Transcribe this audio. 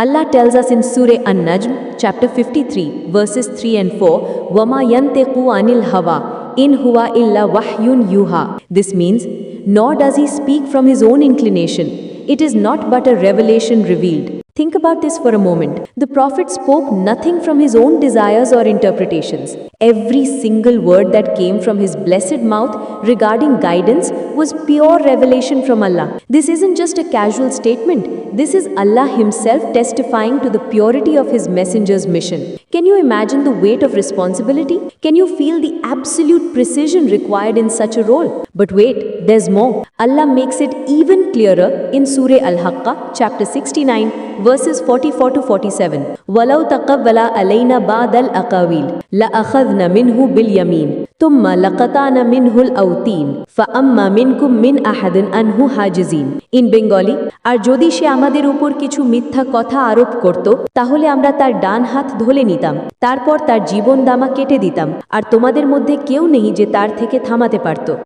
Allah tells us in Surah An-Najm, chapter 53, verses 3 and 4, وَمَا يَنْتِقُ عَنِ الْهَوَىٰ إِنْ هُوَ إِلَّا وَحْيٌ يُوحَىٰ. This means, nor does he speak from his own inclination. It is not but a revelation revealed. Think about this for a moment. The Prophet spoke nothing from his own desires or interpretations. Every single word that came from his blessed mouth regarding guidance was pure revelation from Allah. This isn't just a casual statement. This is Allah Himself testifying to the purity of His messenger's mission. Can you imagine the weight of responsibility? Can you feel the absolute precision required in such a role? But wait, there's more. Allah makes it even clearer in Surah Al-Haqqah, chapter 69, verses 44 to 47. وَلَوْ تَقَوَّلَ عَلَيْنَا بَعْضَ الْأَقَاوِيلِ لَأَخَذْنَا مِنْهُ بِالْيَمِينِ ثُمَّ لَقَطَعْنَا مِنْهُ الْأَوْتِينَ فَأَمَّا مِنْكُمْ مِنْ أَحَدٍ أَنْهُ حَاجِزِينَ. In Bengali, আর যদি সে আমাদের উপর কিছু মিথ্যা কথা আরোপ করত, তাহলে আমরা তার ডান হাত ধরে নিতাম, তারপর তার জীবন দামা কেটে দিতাম, আর তোমাদের মধ্যে কেউ নেই যে তার থেকে থামাতে পারত।